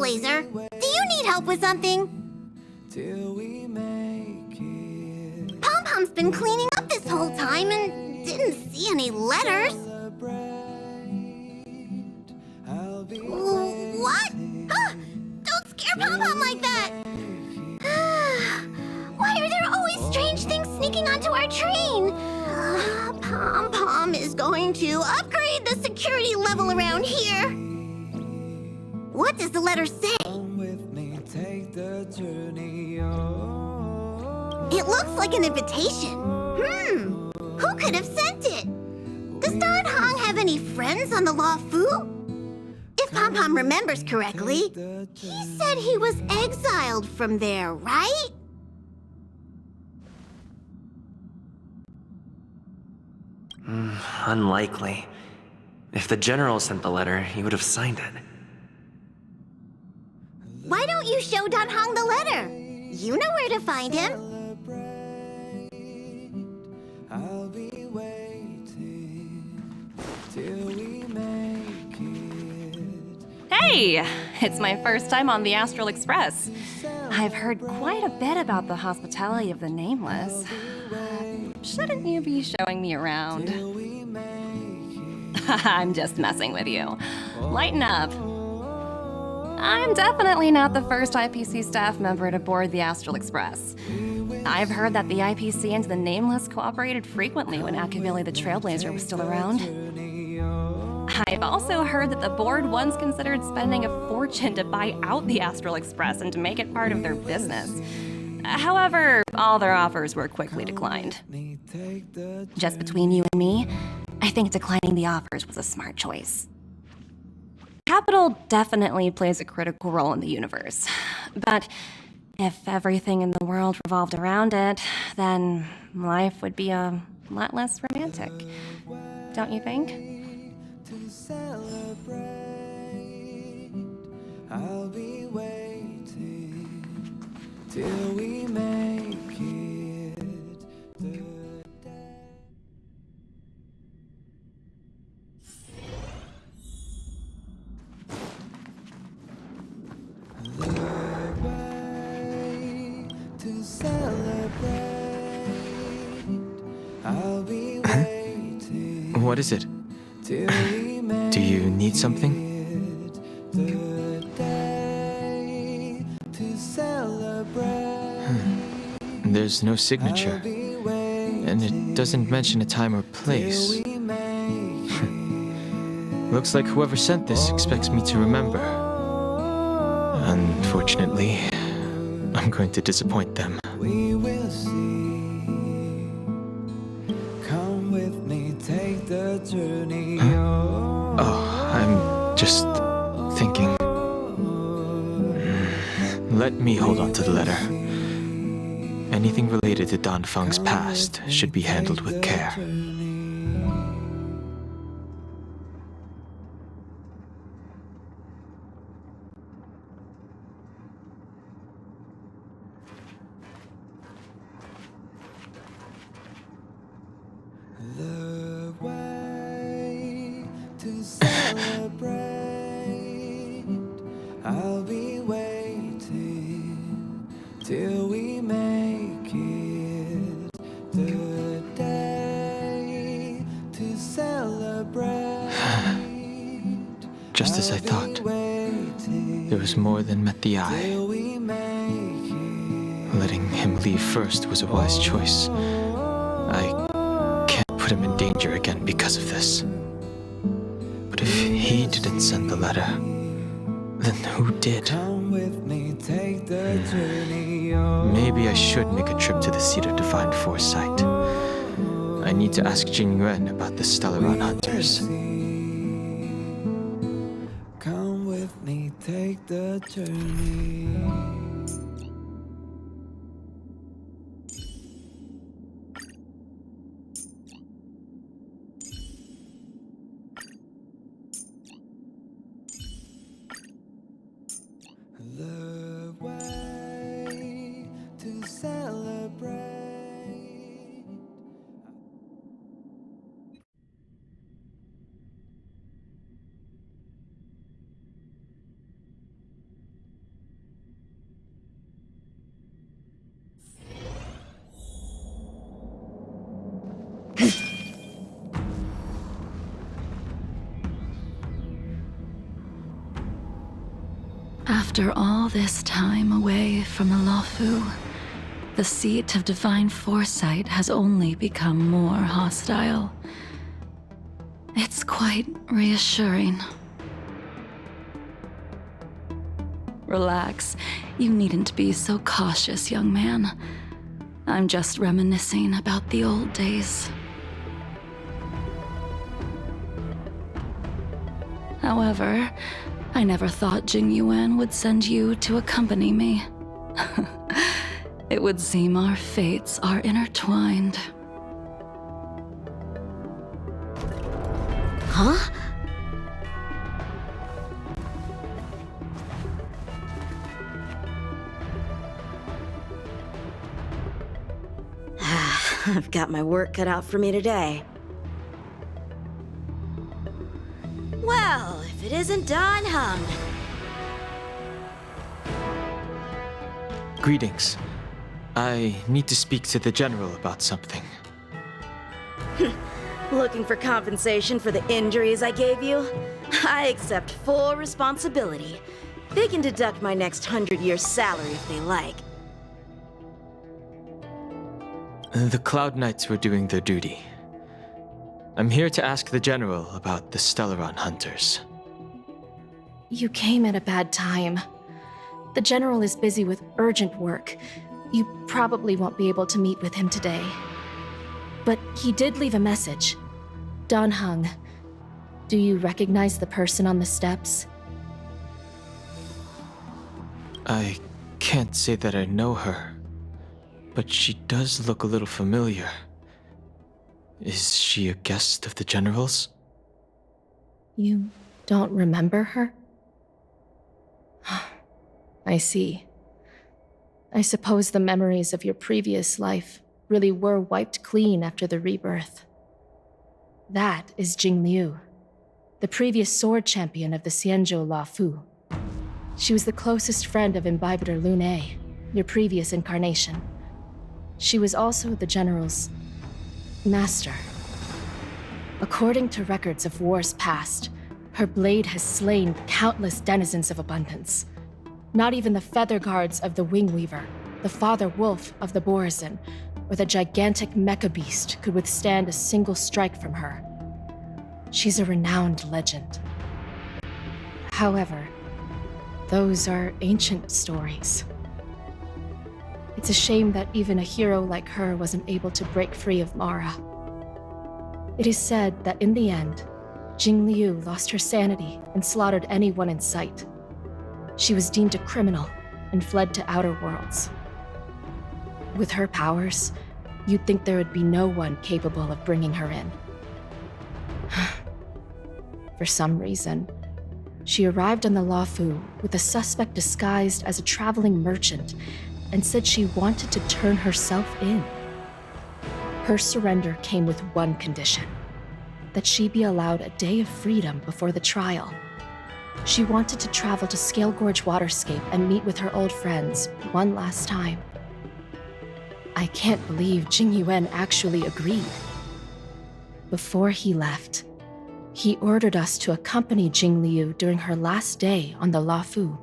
Trailblazer. Do you need help with something? Pom-Pom's been cleaning up this whole time and didn't see any letters. What? Don't scare Pom-Pom like that! Why are there always strange things sneaking onto our train? Pom-Pom is going to upgrade the security level around here. What does the letter say? It looks like an invitation. Who could have sent it? Does Don Hong have any friends on the Law Fu? If Pom-Pom remembers correctly, he said he was exiled from there, right? Unlikely. If the general sent the letter, he would have signed it. Why don't you show Don Hong the letter? You know where to find him. I'll be waiting till we make it. Hey! It's my first time on the Astral Express. I've heard quite a bit about the hospitality of the Nameless. Shouldn't you be showing me around? I'm just messing with you. Lighten up. I'm definitely not the first IPC staff member to board the Astral Express. I've heard that the IPC and the Nameless cooperated frequently when Akavili the Trailblazer was still around. I've also heard that the board once considered spending a fortune to buy out the Astral Express and to make it part of their business. However, all their offers were quickly declined. Just between you and me, I think declining the offers was a smart choice. Capital definitely plays a critical role in the universe, but if everything in the world revolved around it, then life would be a lot less romantic. Don't you think? I'll be waiting till we make it the day. The way to celebrate. I'll be waiting. What is it? Till we make Do you need something? the day to celebrate. There's no signature, and it doesn't mention a time or place. Looks like whoever sent this expects me to remember. Unfortunately, I'm going to disappoint them. We will see. Come with me, take the journey. Oh, I'm just thinking. Let me hold on to the letter. Anything related to Don Feng's past should be handled with care. The way to celebrate. I'll be waiting till we make it the day to celebrate. Just as I thought, there was more than met the eye. Till we make it. Letting him leave first was a wise choice. I can't put him in danger again because of this. But if he didn't send the letter, then who did? Come with me, take the journey. Maybe I should make a trip to the seat of divine foresight. I need to ask Jingliu about the Stellaron hunters. Come with me, take the journey. The way to celebrate. After all this time away from the Luofu, the seat of divine foresight has only become more hostile. It's quite reassuring. Relax. You needn't be so cautious, young man. I'm just reminiscing about the old days. However, I never thought Jingliu would send you to accompany me. It would seem our fates are intertwined. Huh? I've got my work cut out for me today. Well, if it isn't Don Hung. Greetings. I need to speak to the General about something. Looking for compensation for the injuries I gave you? I accept full responsibility. They can deduct my next 100 years' salary if they like. The Cloud Knights were doing their duty. I'm here to ask the General about the Stellaron Hunters. You came at a bad time. The General is busy with urgent work. You probably won't be able to meet with him today. But he did leave a message. Don Hung, do you recognize the person on the steps? I can't say that I know her, but she does look a little familiar. Is she a guest of the General's? You don't remember her? I see. I suppose the memories of your previous life really were wiped clean after the rebirth. That is Jingliu, the previous sword champion of the Xianzhou Luofu. She was the closest friend of Imbibitor Lune, your previous incarnation. She was also the General's master. According to records of wars past, her blade has slain countless denizens of abundance. Not even the feather guards of the Wingweaver, the father wolf of the Borazon, or the gigantic mecha beast could withstand a single strike from her. She's a renowned legend. However, those are ancient stories. It's a shame that even a hero like her wasn't able to break free of Mara. It is said that in the end, Jingliu lost her sanity and slaughtered anyone in sight. She was deemed a criminal and fled to outer worlds. With her powers, you'd think there would be no one capable of bringing her in. For some reason, she arrived on the Luofu with a suspect disguised as a traveling merchant and said she wanted to turn herself in. Her surrender came with one condition: that she be allowed a day of freedom before the trial. She wanted to travel to Scale Gorge Waterscape and meet with her old friends one last time. I can't believe Jingyuan actually agreed. Before he left, he ordered us to accompany Jingliu during her last day on the Luofu.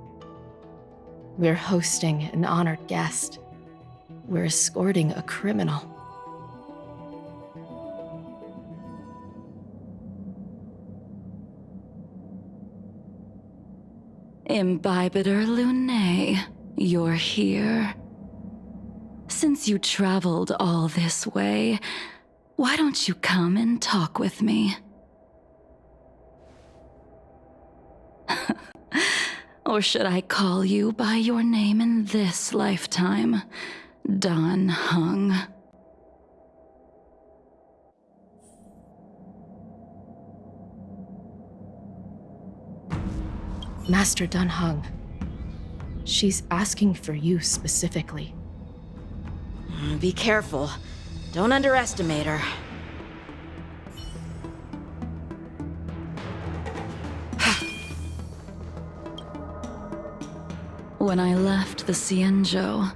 We're hosting an honored guest. We're escorting a criminal. Imbibitor Lune, you're here. Since you traveled all this way, why don't you come and talk with me? Or should I call you by your name in this lifetime, Don Hung? Master Don Hung, she's asking for you specifically. Be careful. Don't underestimate her. When I left the Xianzhou,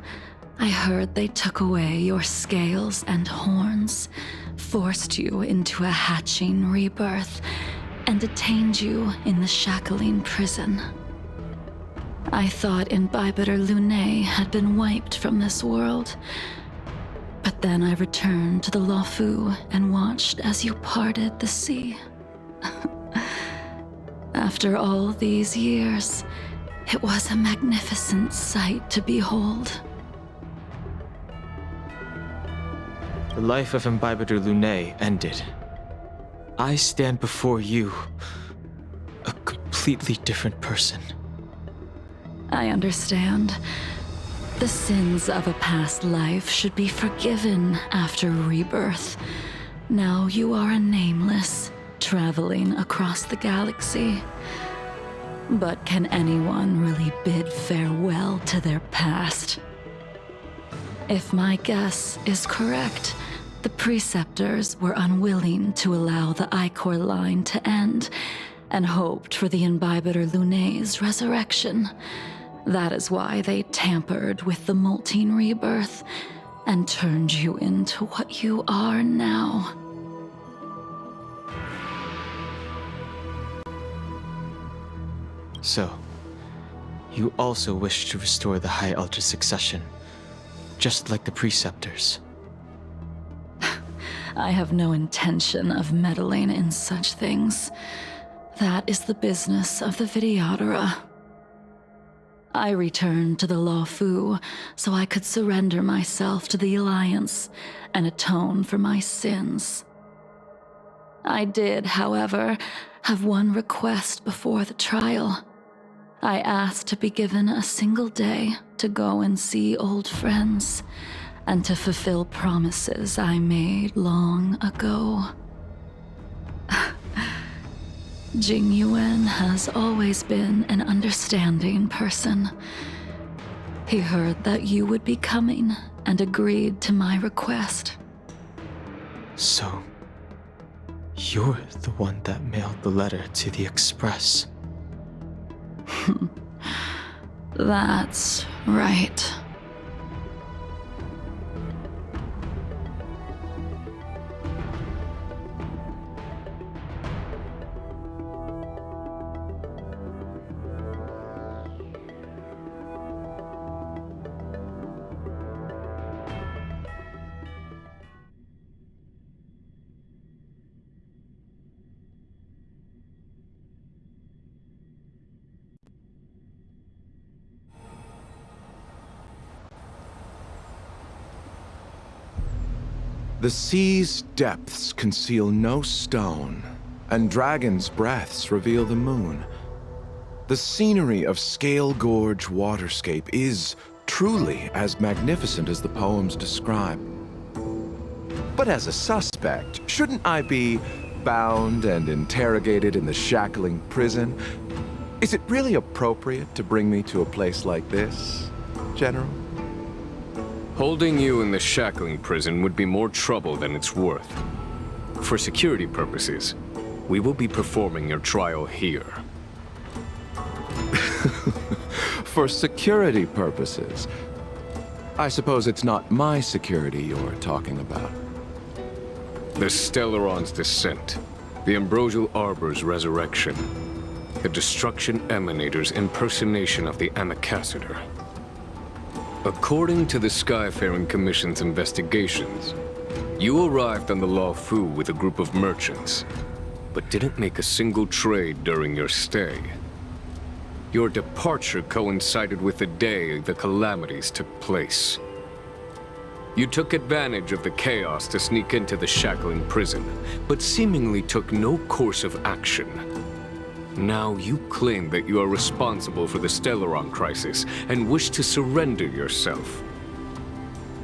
I heard they took away your scales and horns, forced you into a hatching rebirth, and detained you in the Shackling prison. I thought Imbibiter Lunae had been wiped from this world. But then I returned to the Luofu and watched as you parted the sea. After all these years, it was a magnificent sight to behold. The life of Imbibiter Lunae ended. I stand before you, a completely different person. I understand. The sins of a past life should be forgiven after rebirth. Now you are a nameless, traveling across the galaxy. But can anyone really bid farewell to their past? If my guess is correct, the Preceptors were unwilling to allow the Ichor line to end, and hoped for the Imbibiter Lunae's resurrection. That is why they tampered with the molting rebirth and turned you into what you are now. So, you also wish to restore the High Elder succession, just like the Preceptors. I have no intention of meddling in such things. That is the business of the Videodora. I returned to the Luofu so I could surrender myself to the Alliance and atone for my sins. I did, however, have one request before the trial. I asked to be given a single day to go and see old friends, and to fulfill promises I made long ago. Jingliu has always been an understanding person. He heard that you would be coming and agreed to my request. So, you're the one that mailed the letter to the Express. That's right. The sea's depths conceal no stone, and dragons' breaths reveal the moon. The scenery of Scale Gorge Waterscape is truly as magnificent as the poems describe. But as a suspect, shouldn't I be bound and interrogated in the shackling prison? Is it really appropriate to bring me to a place like this, General? Holding you in the shackling prison would be more trouble than it's worth. For security purposes, we will be performing your trial here. For security purposes? I suppose it's not my security you're talking about. The Stellaron's descent, the Ambrosial Arbor's resurrection, the Destruction Emanator's impersonation of the Amicassator. According to the Skyfaring Commission's investigations, you arrived on the Luofu with a group of merchants, but didn't make a single trade during your stay. Your departure coincided with the day the calamities took place. You took advantage of the chaos to sneak into the shackling prison, but seemingly took no course of action. Now you claim that you are responsible for the Stellaron crisis and wish to surrender yourself.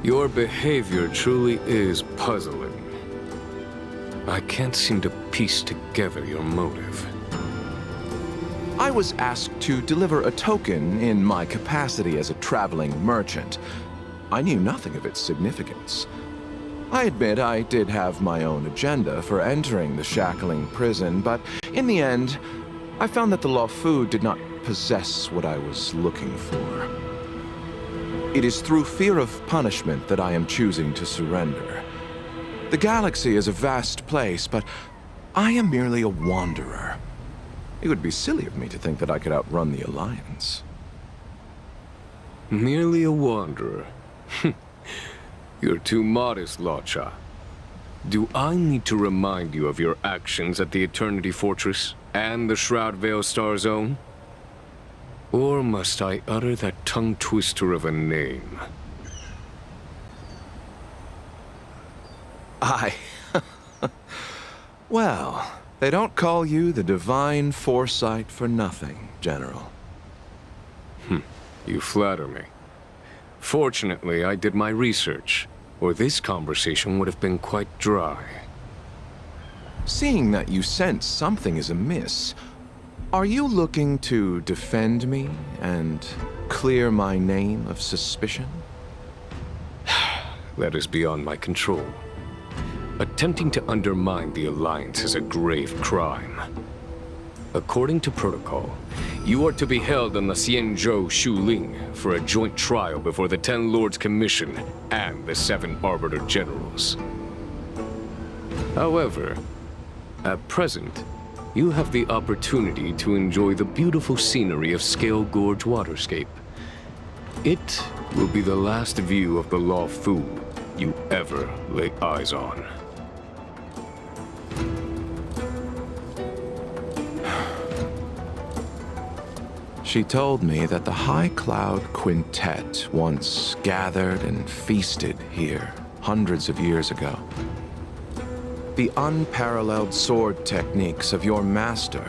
Your behavior truly is puzzling. I can't seem to piece together your motive. I was asked to deliver a token in my capacity as a traveling merchant. I knew nothing of its significance. I admit I did have my own agenda for entering the shackling prison, but in the end, I found that the Luofu did not possess what I was looking for. It is through fear of punishment that I am choosing to surrender. The galaxy is a vast place, but I am merely a wanderer. It would be silly of me to think that I could outrun the Alliance. Merely a wanderer. You're too modest, Locha. Do I need to remind you of your actions at the Eternity Fortress and the Shroud Veil Star Zone? Or must I utter that tongue-twister of a name? Well, they don't call you the Divine Foresight for nothing, General. You flatter me. Fortunately, I did my research, or this conversation would have been quite dry. Seeing that you sense something is amiss, are you looking to defend me and clear my name of suspicion? That is beyond my control. Attempting to undermine the Alliance is a grave crime. According to protocol, you are to be held on the Xianzhou Shuling for a joint trial before the Ten Lords Commission and the 7 Arbiter Generals. However, at present, you have the opportunity to enjoy the beautiful scenery of Scale Gorge Waterscape. It will be the last view of the Law Fu you ever lay eyes on. She told me that the High Cloud Quintet once gathered and feasted here hundreds of years ago. The unparalleled sword techniques of your master,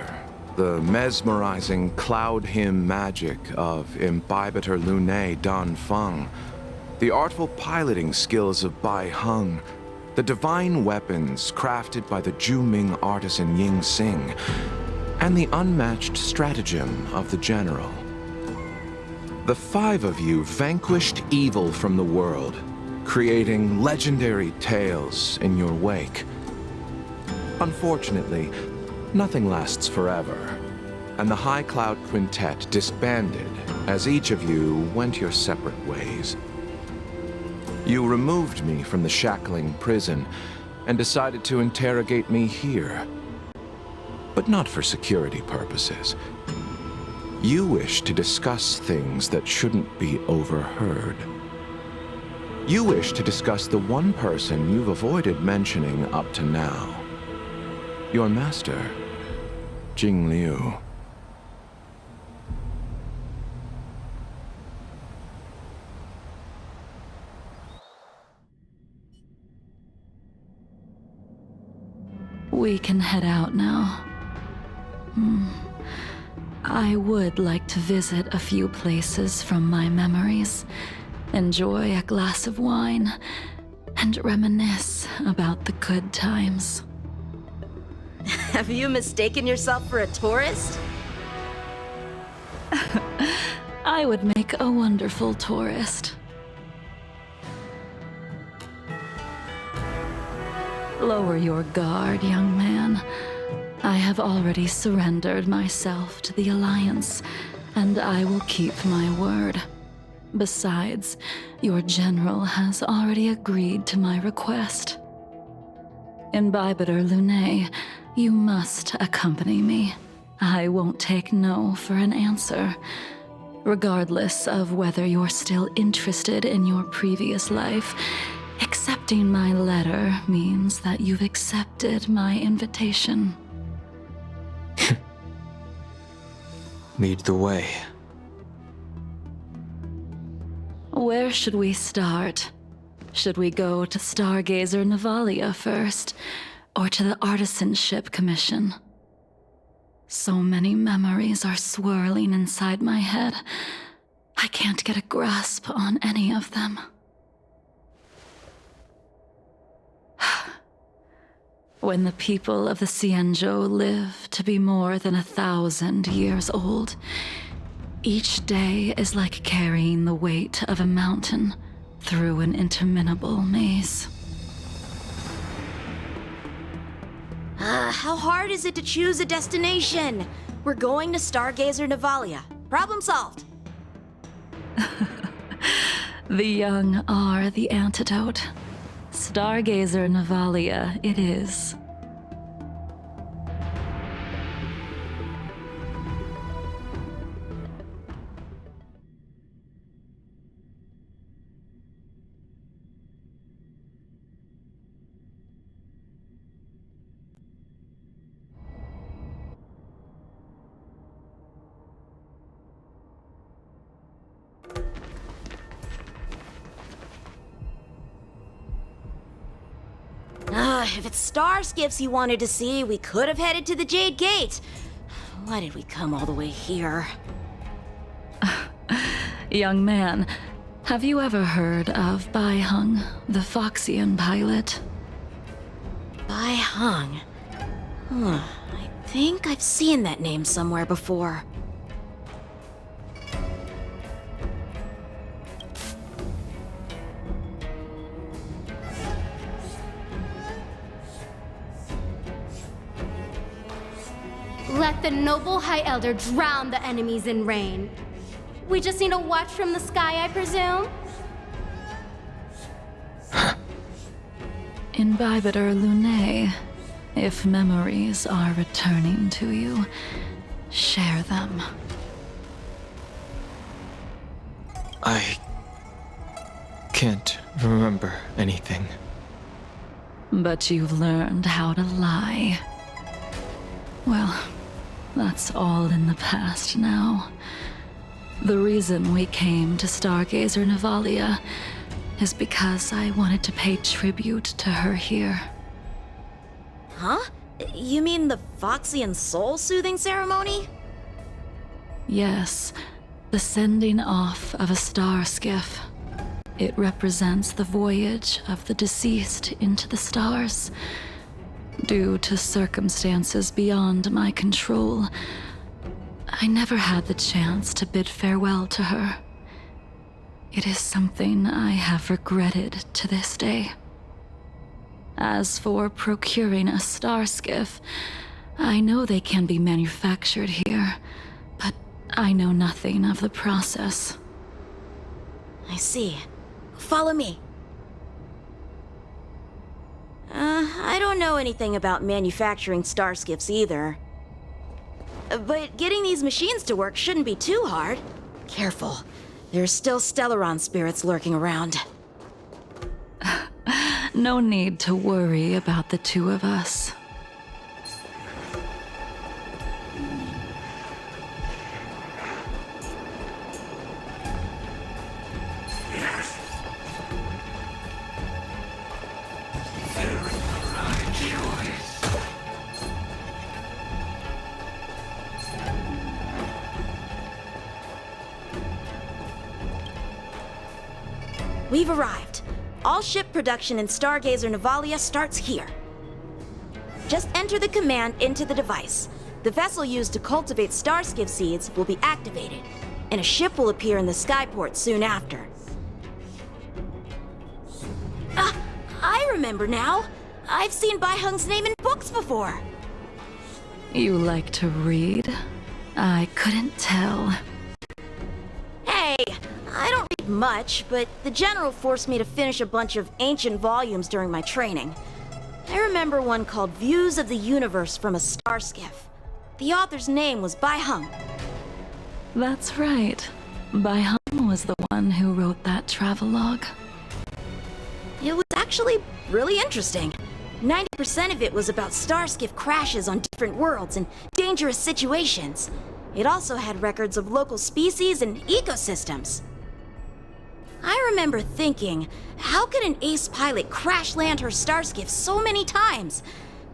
the mesmerizing cloud hymn magic of Imbibitor Lunae Dan Feng, the artful piloting skills of Bai Heng, the divine weapons crafted by the Juming artisan Ying Xing, and the unmatched stratagem of the General. The 5 of you vanquished evil from the world, creating legendary tales in your wake. Unfortunately, nothing lasts forever, and the High Cloud Quintet disbanded as each of you went your separate ways. You removed me from the shackling prison and decided to interrogate me here. But not for security purposes. You wish to discuss things that shouldn't be overheard. You wish to discuss the one person you've avoided mentioning up to now. Your master, Jingliu. We can head out now. I would like to visit a few places from my memories, enjoy a glass of wine, and reminisce about the good times. Have you mistaken yourself for a tourist? I would make a wonderful tourist. Lower your guard, young man. I have already surrendered myself to the Alliance, and I will keep my word. Besides, your general has already agreed to my request. Imbibitor Lunae, you must accompany me. I won't take no for an answer. Regardless of whether you're still interested in your previous life, accepting my letter means that you've accepted my invitation. Lead the way. Where should we start? Should we go to Stargazer Navalia first, or to the Artisanship Commission? So many memories are swirling inside my head. I can't get a grasp on any of them. When the people of the Xianzhou live to be more than 1,000 years old, each day is like carrying the weight of a mountain through an interminable maze. How hard is it to choose a destination? We're going to Stargazer Navalia. Problem solved. The young are the antidote. Stargazer Navalia it is. If it's star skiffs you wanted to see, we could have headed to the Jade Gate. Why did we come all the way here? Young man, have you ever heard of Bai Hung, the Foxian pilot? Bai Hung. I think I've seen that name somewhere before. Let the noble High Elder drown the enemies in rain. We just need a watch from the sky, I presume? Imbibiter Lunae, if memories are returning to you, share them. I can't remember anything. But you've learned how to lie. Well, that's all in the past now. The reason we came to Stargazer Navalia is because I wanted to pay tribute to her here. Huh? You mean the Foxian soul-soothing ceremony? Yes, the sending off of a star skiff. It represents the voyage of the deceased into the stars. Due to circumstances beyond my control, I never had the chance to bid farewell to her. It is something I have regretted to this day. As for procuring a star skiff, I know they can be manufactured here, but I know nothing of the process. I see. Follow me. I don't know anything about manufacturing star skiffs either. But getting these machines to work shouldn't be too hard. Careful. There's still Stellaron spirits lurking around. No need to worry about the two of us. We've arrived. All ship production in Stargazer Navalia starts here. Just enter the command into the device. The vessel used to cultivate starskiff seeds will be activated, and a ship will appear in the skyport soon after. I remember now. I've seen Bai Hung's name in books before. You like to read? I couldn't tell. Hey, I don't read much, but the General forced me to finish a bunch of ancient volumes during my training. I remember one called Views of the Universe from a Star Skiff. The author's name was Bai Hung. That's right. Bai Hung was the one who wrote that travelogue. It was actually really interesting. 90% of it was about starskiff crashes on different worlds and dangerous situations. It also had records of local species and ecosystems. I remember thinking, how could an ace pilot crash land her starskiff so many times?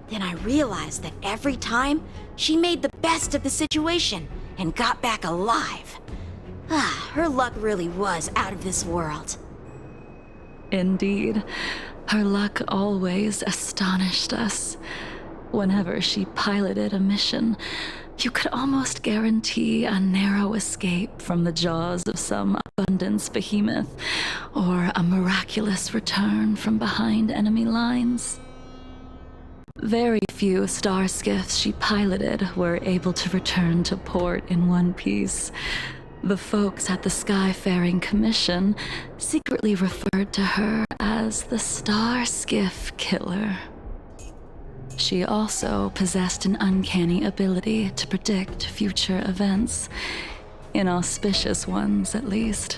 Then I realized that every time, she made the best of the situation and got back alive. Her luck really was out of this world. Indeed. Her luck always astonished us. Whenever she piloted a mission, you could almost guarantee a narrow escape from the jaws of some abundance behemoth, or a miraculous return from behind enemy lines. Very few star skiffs she piloted were able to return to port in one piece. The folks at the Skyfaring Commission secretly referred to her as the Star Skiff Killer. She also possessed an uncanny ability to predict future events, inauspicious ones at least.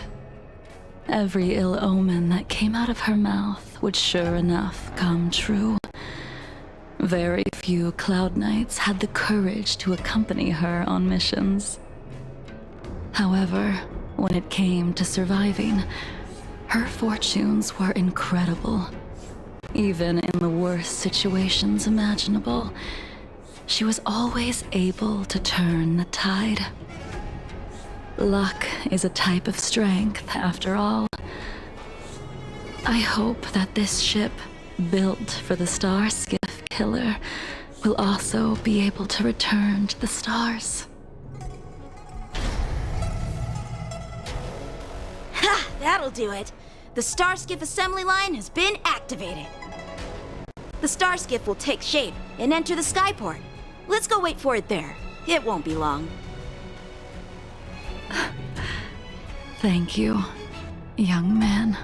Every ill omen that came out of her mouth would sure enough come true. Very few Cloud Knights had the courage to accompany her on missions. However, when it came to surviving, her fortunes were incredible. Even in the worst situations imaginable, she was always able to turn the tide. Luck is a type of strength, after all. I hope that this ship, built for the Star Skiff killer, will also be able to return to the stars. Ha! That'll do it. The Starskiff assembly line has been activated. The Starskiff will take shape and enter the skyport. Let's go wait for it there. It won't be long. Thank you, young man.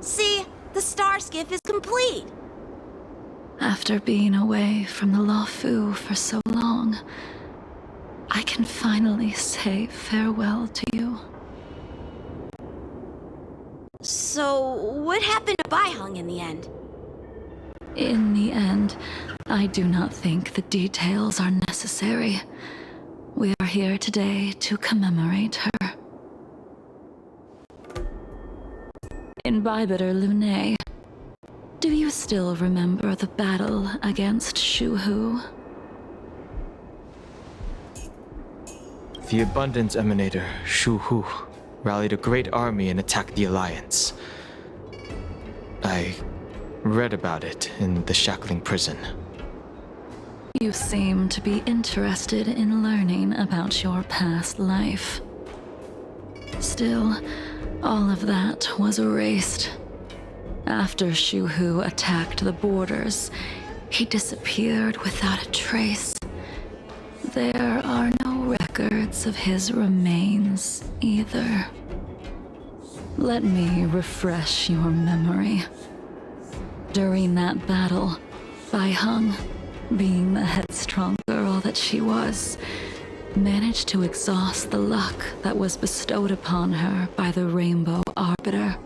See? The Starskiff is complete! After being away from the Luofu for so long, I can finally say farewell to you. So, what happened to Baiheng in the end? In the end, I do not think the details are necessary. We are here today to commemorate her. In Bibiter Lune, do you still remember the battle against Shuhu? The Abundance Emanator, Shuhu, rallied a great army and attacked the Alliance. I read about it in the Shackling prison. You seem to be interested in learning about your past life. Still, all of that was erased. After Shuhu attacked the borders, he disappeared without a trace. There are no records of his remains either. Let me refresh your memory. During that battle, Baiheng, being the headstrong girl that she was, managed to exhaust the luck that was bestowed upon her by the Rainbow Arbiter.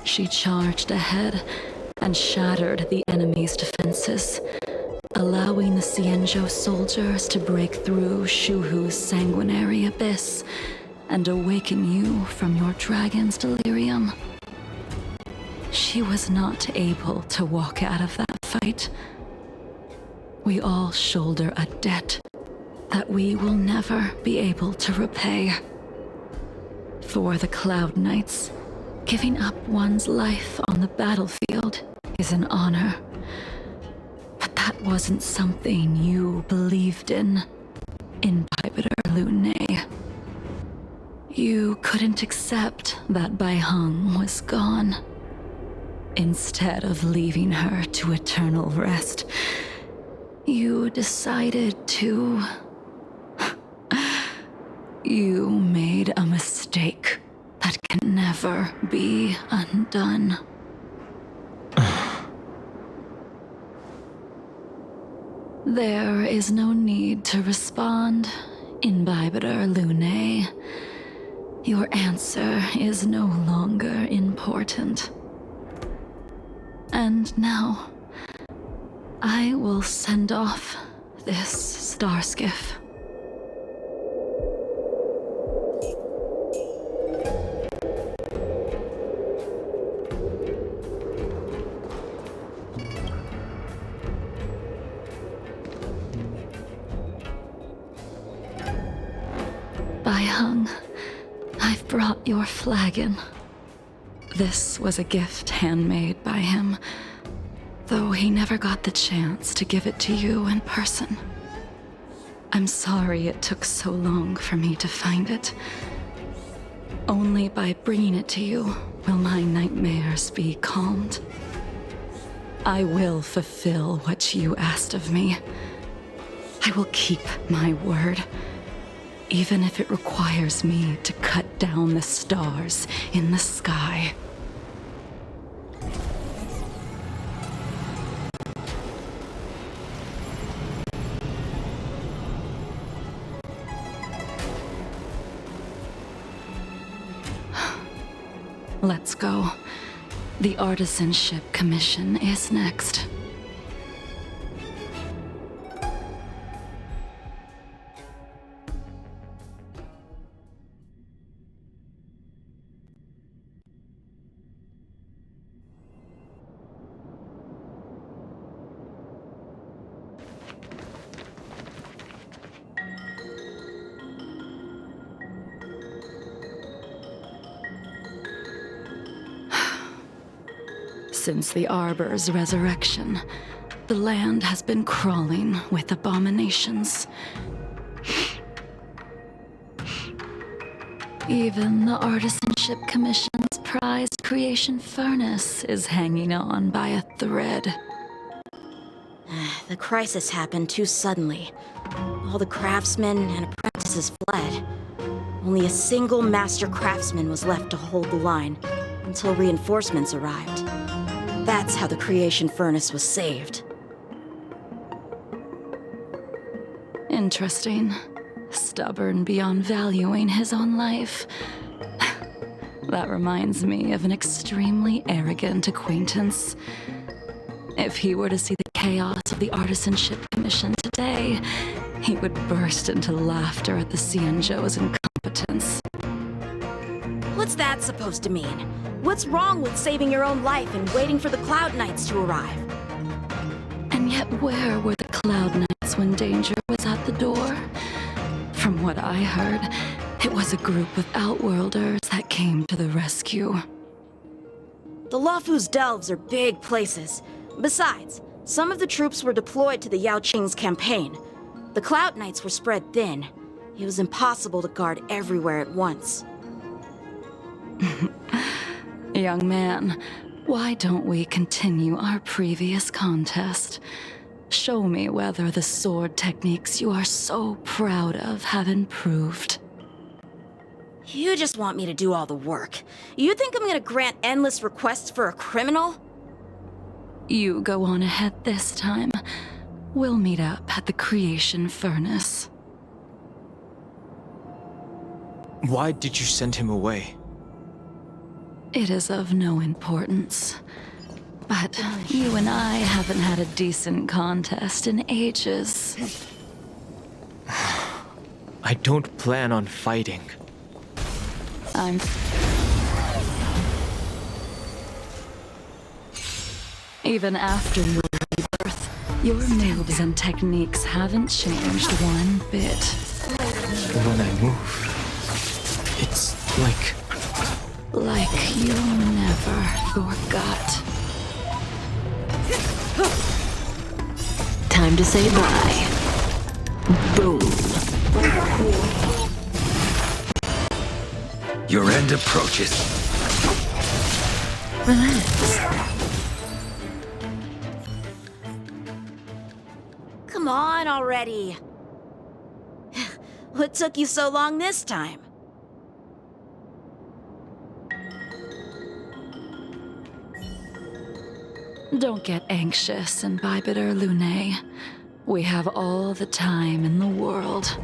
She charged ahead and shattered the enemy's defenses, allowing the Xianzhou soldiers to break through Shuhu's sanguinary abyss and awaken you from your dragon's delirium. She was not able to walk out of that fight. We all shoulder a debt that we will never be able to repay. For the Cloud Knights, giving up one's life on the battlefield is an honor. But that wasn't something you believed in Bibiter Lune. You couldn't accept that Baiheng was gone. Instead of leaving her to eternal rest, you decided to... You made a mistake that can never be undone. There is no need to respond, Imbibiter Lune. Your answer is no longer important. And now, I will send off this Starskiff. Baiheng, I've brought your flagon. This was a gift handmade by him, though he never got the chance to give it to you in person. I'm sorry it took so long for me to find it. Only by bringing it to you will my nightmares be calmed. I will fulfill what you asked of me, I will keep my word, even if it requires me to cut down the stars in the sky. Let's go. The Artisanship Commission is next. Since the Arbor's resurrection, the land has been crawling with abominations. Even the Artisanship Commission's prized creation furnace is hanging on by a thread. The crisis happened too suddenly. All the craftsmen and apprentices fled. Only a single master craftsman was left to hold the line until reinforcements arrived. That's how the creation furnace was saved. Interesting. Stubborn beyond valuing his own life. That reminds me of an extremely arrogant acquaintance. If he were to see the chaos of the Artisanship Commission today, he would burst into laughter at the Xianzhou's incompetence. What's that supposed to mean? What's wrong with saving your own life and waiting for the Cloud Knights to arrive? And yet where were the Cloud Knights when danger was at the door? From what I heard, it was a group of Outworlders that came to the rescue. The Luofu's delves are big places. Besides, some of the troops were deployed to the Yao Qing's campaign. The Cloud Knights were spread thin. It was impossible to guard everywhere at once. Young man, why don't we continue our previous contest? Show me whether the sword techniques you are so proud of have improved. You just want me to do all the work. You think I'm gonna grant endless requests for a criminal? You go on ahead this time. We'll meet up at the creation furnace. Why did you send him away? It is of no importance. But you and I haven't had a decent contest in ages. I don't plan on fighting. Even after your rebirth, your moves and techniques haven't changed one bit. When I move, it's like you never forgot. Time to say bye. Boom. Your end approaches. Relax. Come on already. What took you so long this time? Don't get anxious, Imbibitor Lunae. We have all the time in the world.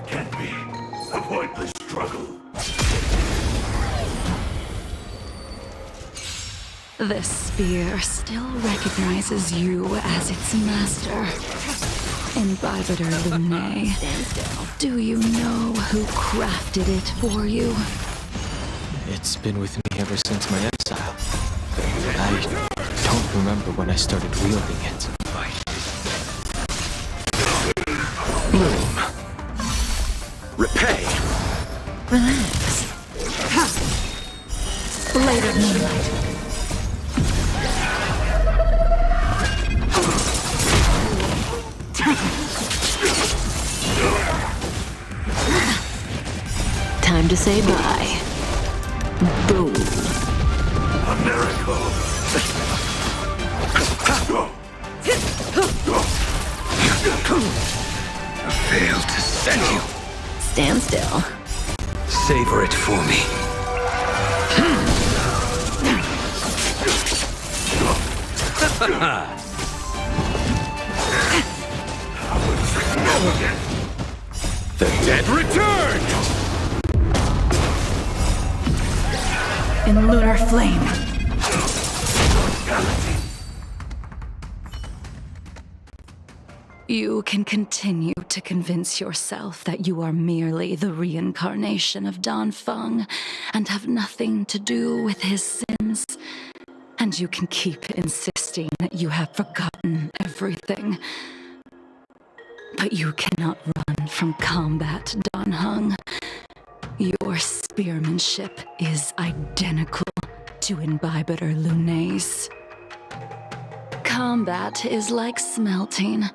Can't be. Avoid the struggle. This spear still recognizes you as its master. Imbibitor Lunae, do you know who crafted it for you? it's been with me ever since my exile. I don't remember when I started wielding it. Bloom. Repay. Relax. Later, Moonlight. Time to say bye. Boom. I failed to send you. Stand still. Savor it for me. The dead return! In lunar flame. You can continue to convince yourself that you are merely the reincarnation of Dan Feng and have nothing to do with his sins. And you can keep insisting that you have forgotten everything. But you cannot run from combat, Dan Heng. Your spearmanship is identical to Imbibitor Lunay's. Combat is like smelting,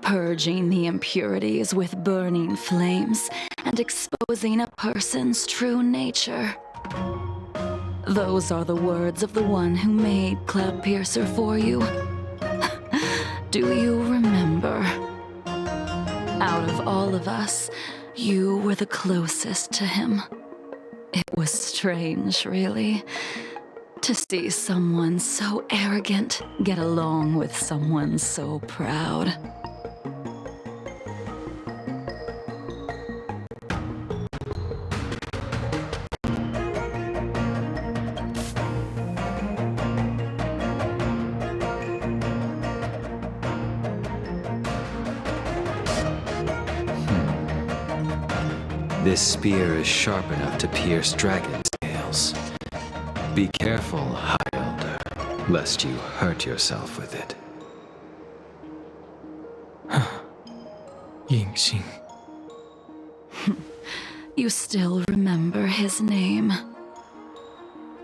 purging the impurities with burning flames and exposing a person's true nature. Those are the words of the one who made Cloudpiercer for you. Do you remember? Out of all of us, you were the closest to him. It was strange, really, to see someone so arrogant get along with someone so proud. This spear is sharp enough to pierce dragon scales. Be careful, High Elder, lest you hurt yourself with it. Yingxing. You still remember his name.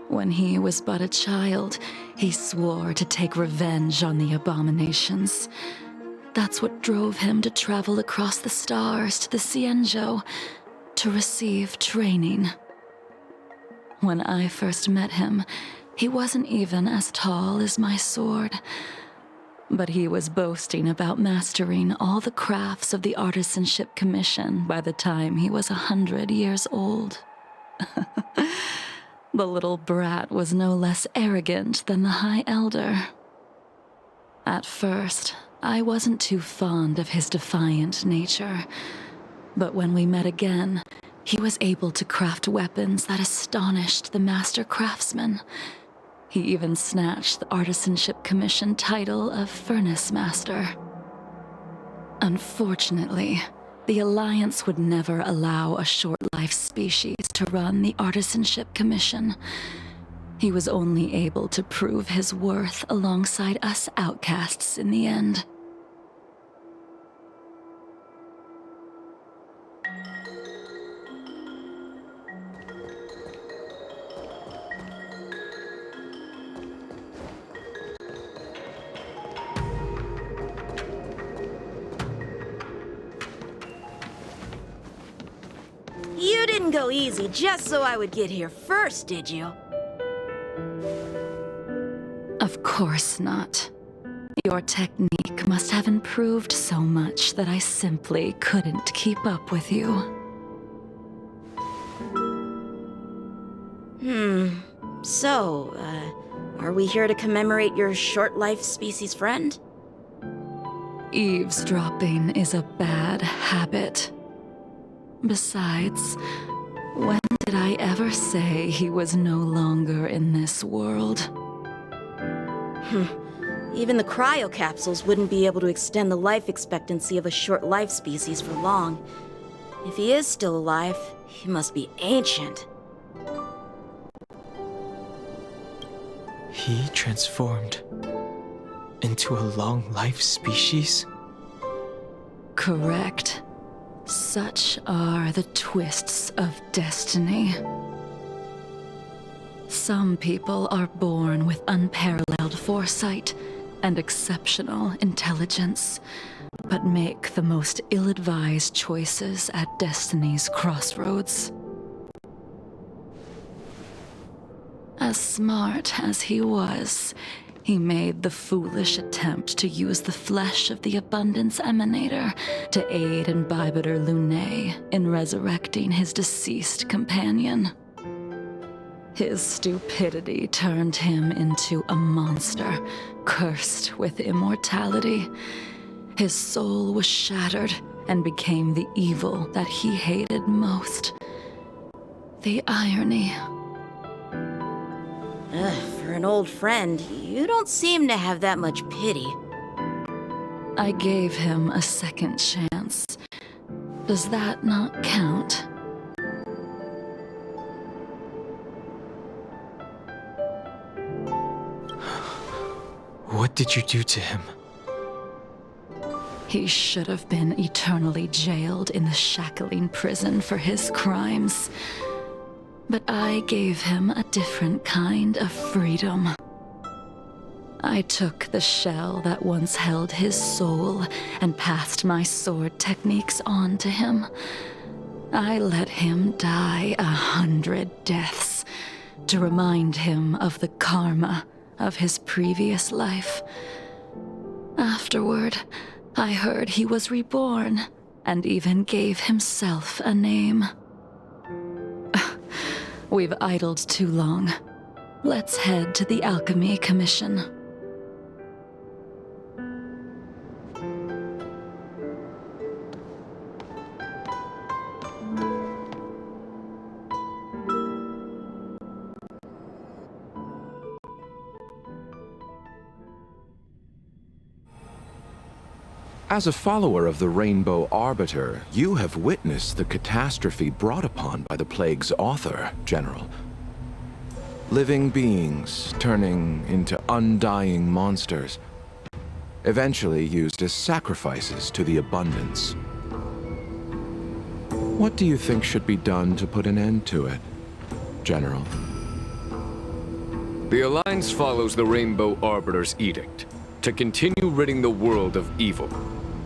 When he was but a child, he swore to take revenge on the abominations. That's what drove him to travel across the stars to the Xianzhou to receive training. When I first met him, he wasn't even as tall as my sword, but he was boasting about mastering all the crafts of the Artisanship Commission by the time he was 100 years old. The little brat was no less arrogant than the High Elder. At first, I wasn't too fond of his defiant nature, but when we met again, he was able to craft weapons that astonished the master craftsman. He even snatched the Artisanship Commission title of Furnace Master. Unfortunately, the Alliance would never allow a short-life species to run the Artisanship Commission. He was only able to prove his worth alongside us outcasts in the end. You didn't go easy just so I would get here first, did you? Of course not. Your technique must have improved so much that I simply couldn't keep up with you. So, are we here to commemorate your short-life species friend? Eavesdropping is a bad habit. Besides, when did I ever say he was no longer in this world? Even the cryocapsules wouldn't be able to extend the life expectancy of a short-life species for long. If he is still alive, he must be ancient. He transformed into a long-life species? Correct. Such are the twists of destiny. Some people are born with unparalleled foresight and exceptional intelligence, but make the most ill-advised choices at destiny's crossroads. As smart as he was, he made the foolish attempt to use the flesh of the Abundance Emanator to aid in Bibiter Lunae in resurrecting his deceased companion. His stupidity turned him into a monster, cursed with immortality. His soul was shattered and became the evil that he hated most. The irony. For an old friend, you don't seem to have that much pity. I gave him a second chance. Does that not count? What did you do to him? He should have been eternally jailed in the shackling prison for his crimes. But I gave him a different kind of freedom. I took the shell that once held his soul and passed my sword techniques on to him. I let him die 100 deaths to remind him of the karma of his previous life. Afterward, I heard he was reborn and even gave himself a name. We've idled too long. Let's head to the Alchemy Commission. As a follower of the Rainbow Arbiter, you have witnessed the catastrophe brought upon by the plague's author, General. Living beings turning into undying monsters, eventually used as sacrifices to the Abundance. What do you think should be done to put an end to it, General? The Alliance follows the Rainbow Arbiter's edict to continue ridding the world of evil,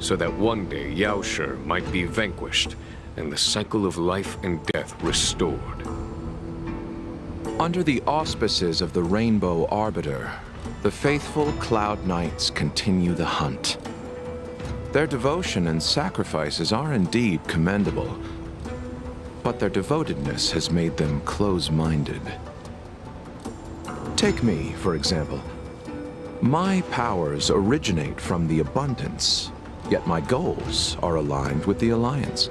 so that one day Yaoshi might be vanquished and the cycle of life and death restored. Under the auspices of the Rainbow Arbiter, the faithful Cloud Knights continue the hunt. Their devotion and sacrifices are indeed commendable, but their devotedness has made them close-minded. Take me, for example. My powers originate from the Abundance, yet my goals are aligned with the Alliance.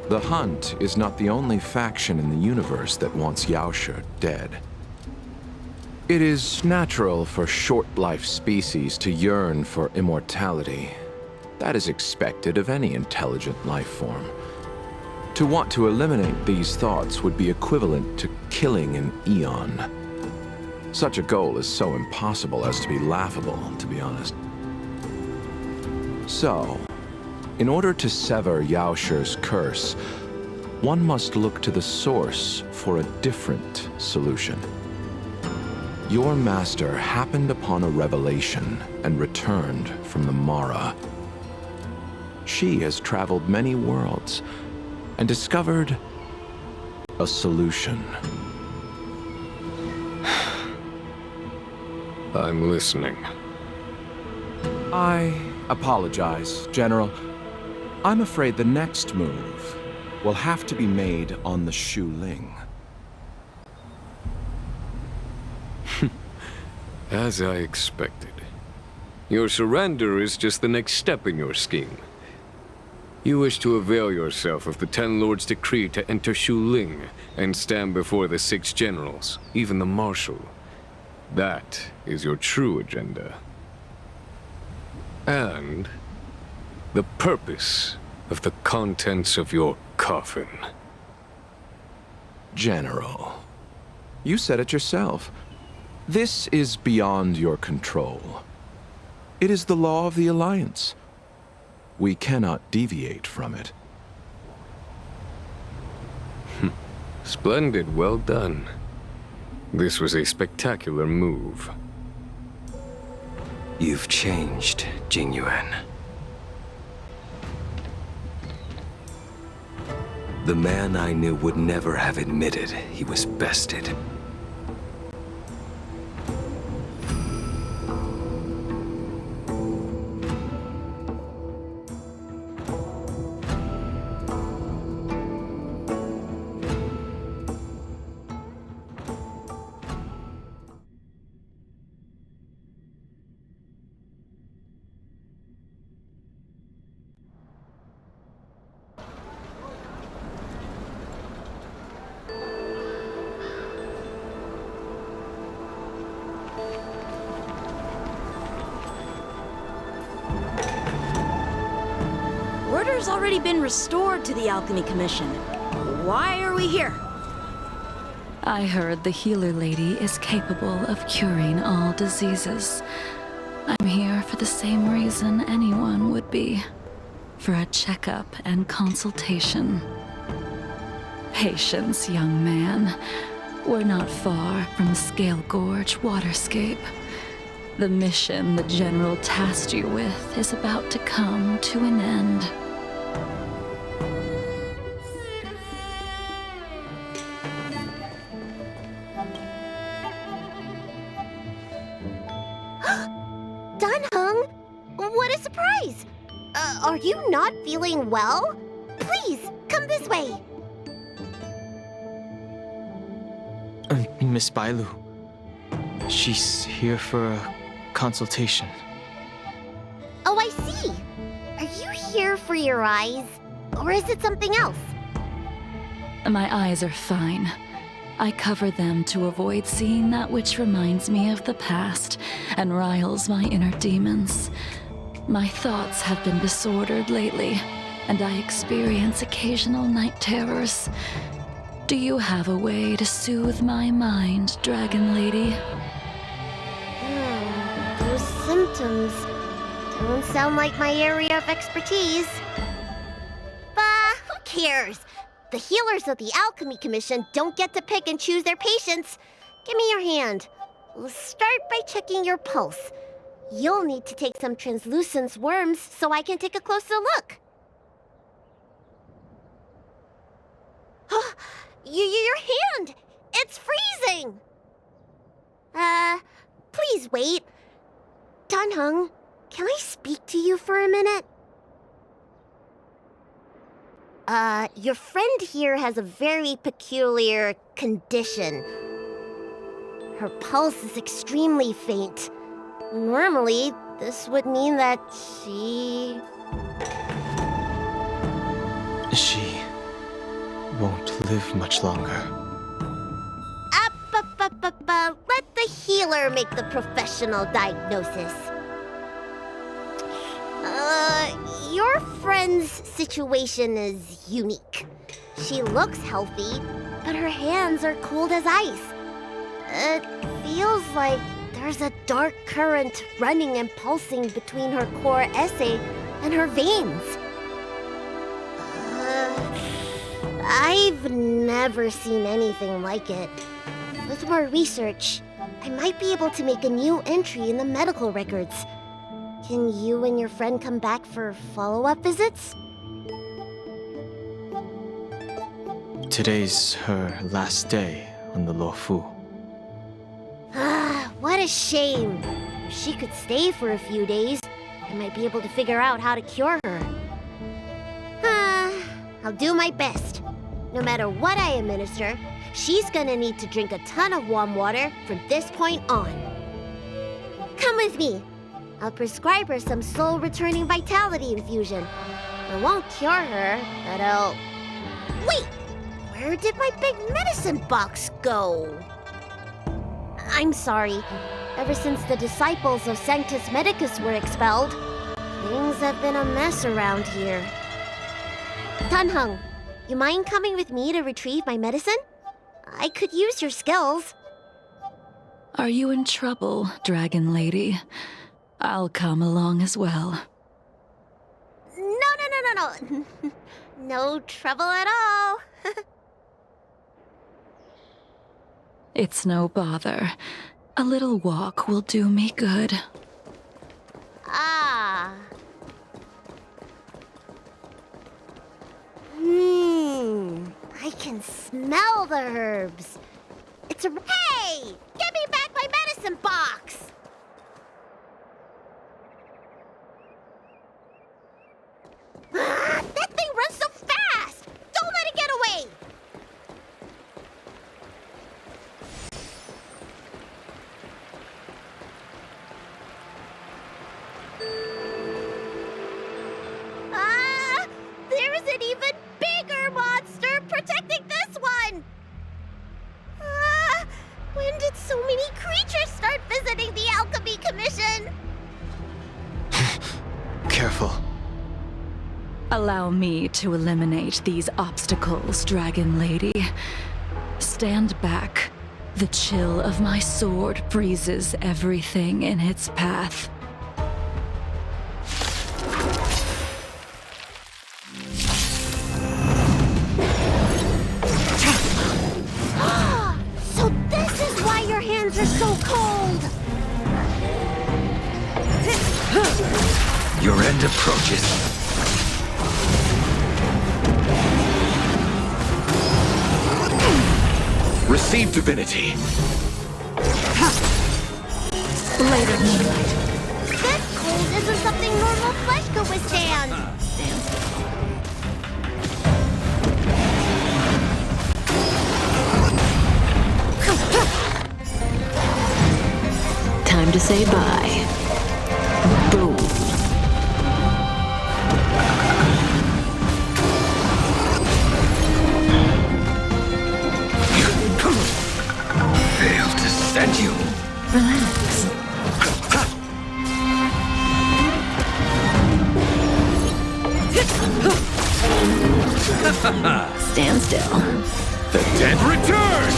The Hunt is not the only faction in the universe that wants Yaoshi dead. It is natural for short-life species to yearn for immortality. That is expected of any intelligent life form. To want to eliminate these thoughts would be equivalent to killing an eon. Such a goal is so impossible as to be laughable, to be honest. So, in order to sever Yaoshi's curse, one must look to the source for a different solution. Your master happened upon a revelation and returned from the Mara. She has traveled many worlds and discovered a solution. I'm listening. I apologize, General. I'm afraid the next move will have to be made on the Shu Ling. As I expected. Your surrender is just the next step in your scheme. You wish to avail yourself of the Ten Lords' decree to enter Shu Ling and stand before the 6 generals, even the Marshal. That is your true agenda. And the purpose of the contents of your coffin. General, you said it yourself. This is beyond your control. It is the law of the Alliance. We cannot deviate from it. Splendid, well done. This was a spectacular move. You've changed, Jingliu. The man I knew would never have admitted he was bested. order's already been restored to the Alchemy Commission. Why are we here? I heard the healer lady is capable of curing all diseases. I'm here for the same reason anyone would be. For a checkup and consultation. Patience, young man. We're not far from Scale Gorge waterscape. The mission the General tasked you with is about to come to an end. Dunhung, what a surprise! Are you not feeling well? Please, come this way. Miss Bailu. She's here for a consultation. Oh, I see. Are you here for your eyes? Or is it something else? My eyes are fine. I cover them to avoid seeing that which reminds me of the past and riles my inner demons. My thoughts have been disordered lately, and I experience occasional night terrors. Do you have a way to soothe my mind, Dragon Lady? Those symptoms don't sound like my area of expertise. Bah, who cares? The healers of the Alchemy Commission don't get to pick and choose their patients. Give me your hand. We'll start by checking your pulse. You'll need to take some translucent worms so I can take a closer look. Your hand! It's freezing! Please wait. Dunhung, can I speak to you for a minute? Your friend here has a very peculiar condition. Her pulse is extremely faint. Normally, this would mean that she won't live much longer. Let the healer make the professional diagnosis. Your friend's situation is unique. She looks healthy, but her hands are cold as ice. It feels like there's a dark current running and pulsing between her core esse and her veins. I've never seen anything like it. With more research, I might be able to make a new entry in the medical records. Can you and your friend come back for follow-up visits? Today's her last day on the Luofu. What a shame. If she could stay for a few days, I might be able to figure out how to cure her. I'll do my best. No matter what I administer, she's gonna need to drink a ton of warm water from this point on. Come with me. I'll prescribe her some soul-returning vitality infusion. I won't cure her, but I'll... Wait! Where did my big medicine box go? I'm sorry. Ever since the disciples of Sanctus Medicus were expelled, things have been a mess around here. Dunhung, you mind coming with me to retrieve my medicine? I could use your skills. Are you in trouble, Dragon Lady? I'll come along as well. No. No trouble at all. It's no bother. A little walk will do me good. I can smell the herbs. It's a... Hey! Give me back my medicine box! That thing runs so fast! Don't let it get away! There's an even bigger monster protecting this one! When did so many creatures start visiting the Alchemy Commission? Careful. Allow me to eliminate these obstacles, Dragon Lady. Stand back. The chill of my sword freezes everything in its path. So this is why your hands are so cold! Your end approaches. Receive divinity. Later, Moonlight. This cold isn't something normal flesh could withstand! Time to say bye. Boom. Failed to send you. Relax. Stand still. The dead return!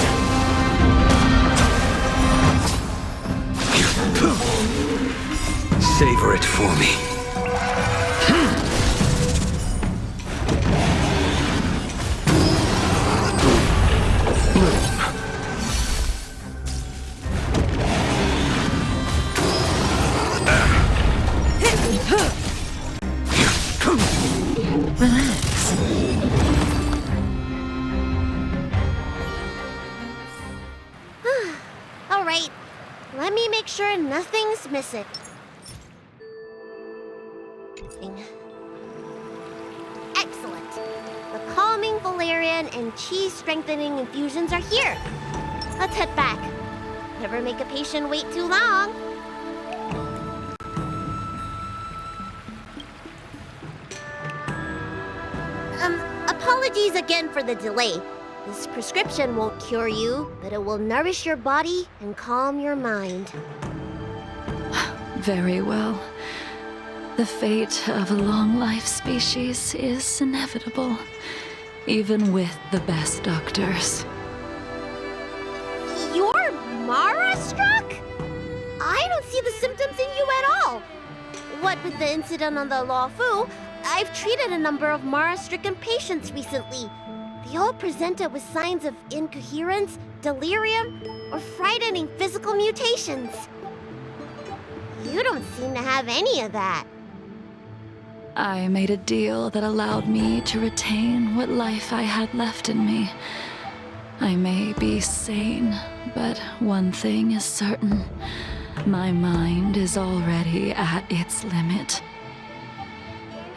Savor it for me. Relax. All right, let me make sure nothing's missing. Excellent. The calming valerian and chi strengthening infusions are here. Let's head back. Never make a patient wait too long. Apologies again for the delay. This prescription won't cure you, but it will nourish your body and calm your mind. Very well. The fate of a long-life species is inevitable, even with the best doctors. You're Mara-struck? I don't see the symptoms in you at all. What with the incident on the Law Fu, I've treated a number of Mara-stricken patients recently. They all presented with signs of incoherence, delirium, or frightening physical mutations. You don't seem to have any of that. I made a deal that allowed me to retain what life I had left in me. I may be sane, but one thing is certain. My mind is already at its limit.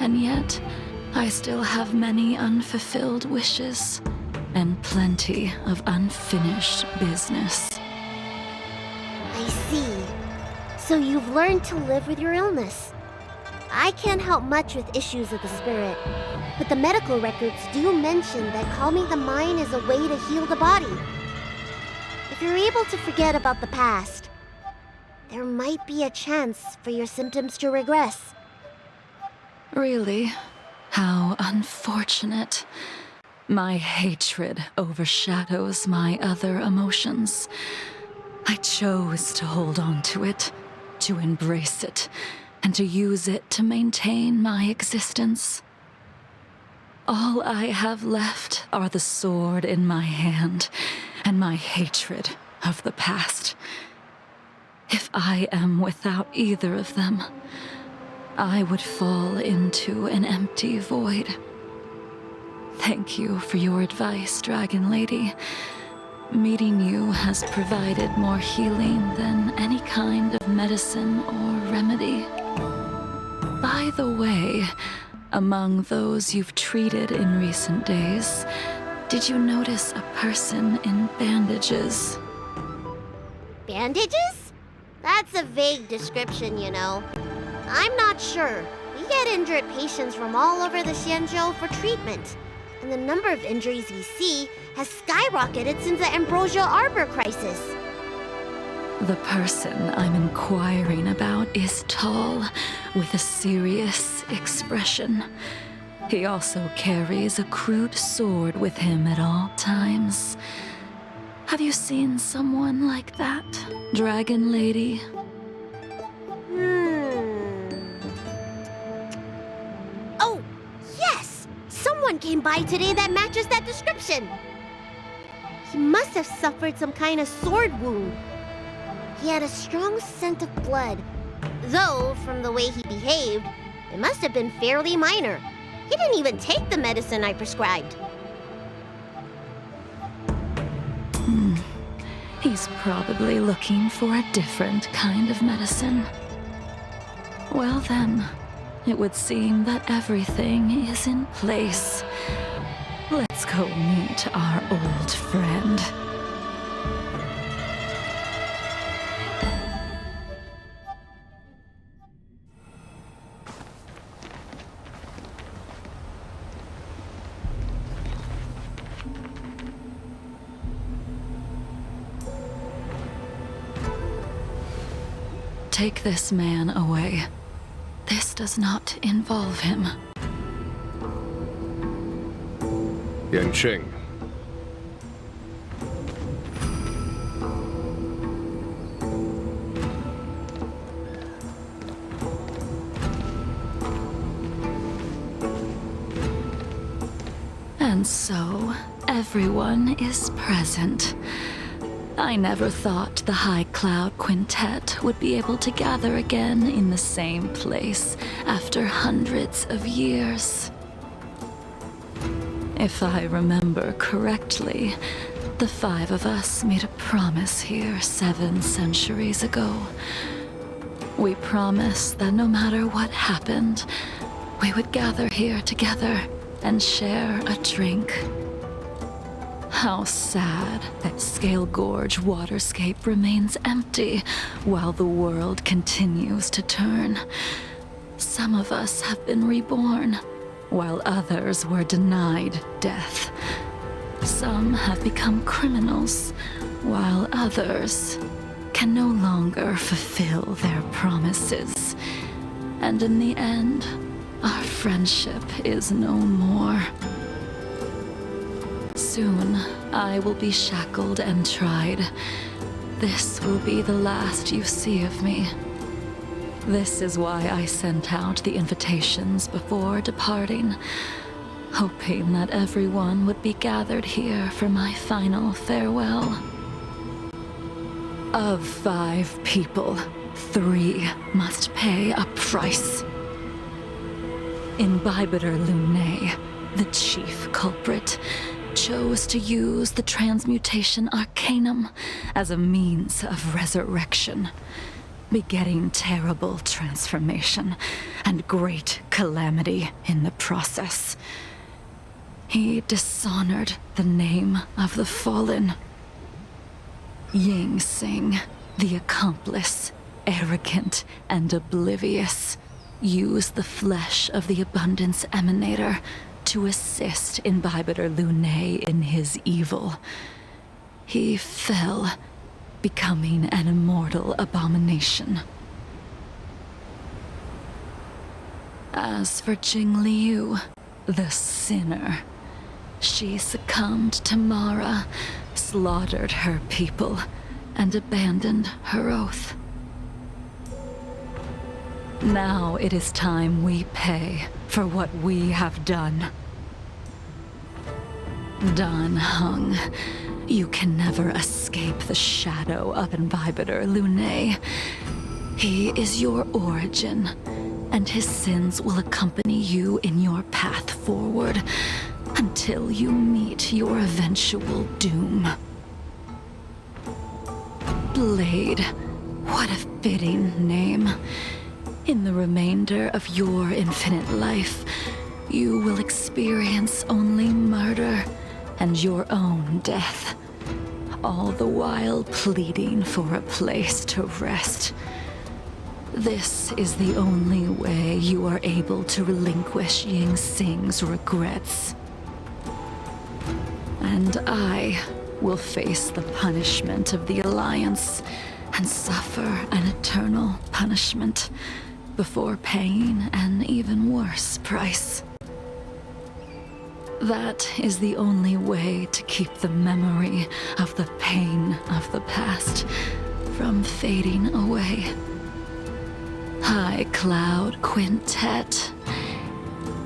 And yet, I still have many unfulfilled wishes and plenty of unfinished business. I see. So you've learned to live with your illness. I can't help much with issues of the spirit, but the medical records do mention that calming the mind is a way to heal the body. If you're able to forget about the past, there might be a chance for your symptoms to regress. Really? How unfortunate. My hatred overshadows my other emotions. I chose to hold on to it, to embrace it, and to use it to maintain my existence. All I have left are the sword in my hand and my hatred of the past. If I am without either of them, I would fall into an empty void. Thank you for your advice, Dragon Lady. Meeting you has provided more healing than any kind of medicine or remedy. By the way, among those you've treated in recent days, did you notice a person in bandages? Bandages? That's a vague description, you know. I'm not sure. We get injured patients from all over the Xianzhou for treatment, and the number of injuries we see has skyrocketed since the Ambrosia Arbor crisis. The person I'm inquiring about is tall, with a serious expression. He also carries a crude sword with him at all times. Have you seen someone like that, Dragon Lady? Oh, yes! Someone came by today that matches that description. He must have suffered some kind of sword wound. He had a strong scent of blood. Though, from the way he behaved, it must have been fairly minor. He didn't even take the medicine I prescribed. He's probably looking for a different kind of medicine. Well then, it would seem that everything is in place. Let's go meet our old friend. Take this man away. This does not involve him. Yancheng. And so, everyone is present. I never thought the High Cloud Quintet would be able to gather again in the same place after hundreds of years. If I remember correctly, the five of us made a promise here 7 centuries ago. We promised that no matter what happened, we would gather here together and share a drink. How sad that Scale Gorge waterscape remains empty while the world continues to turn. Some of us have been reborn, while others were denied death. Some have become criminals, while others can no longer fulfill their promises. And in the end, our friendship is no more. Soon, I will be shackled and tried. This will be the last you see of me. This is why I sent out the invitations before departing, hoping that everyone would be gathered here for my final farewell. Of 5 people, 3 must pay a price. Imbibitor Lunae, the chief culprit, chose to use the transmutation arcanum as a means of resurrection, begetting terrible transformation and great calamity in the process. He dishonored the name of the fallen. Ying Sing, the accomplice, arrogant and oblivious, used the flesh of the Abundance Emanator to assist Imbibitor Lunae in his evil. He fell, becoming an immortal abomination. As for Jingliu, the sinner, she succumbed to Mara, slaughtered her people, and abandoned her oath. Now it is time we pay for what we have done. Dan Heng, you can never escape the shadow of Imbibitor Lunae. He is your origin, and his sins will accompany you in your path forward until you meet your eventual doom. Blade, what a fitting name. In the remainder of your infinite life, you will experience only murder and your own death, all the while pleading for a place to rest. This is the only way you are able to relinquish Ying Sing's regrets. And I will face the punishment of the Alliance and suffer an eternal punishment before paying an even worse price. That is the only way to keep the memory of the pain of the past from fading away. High Cloud Quintet,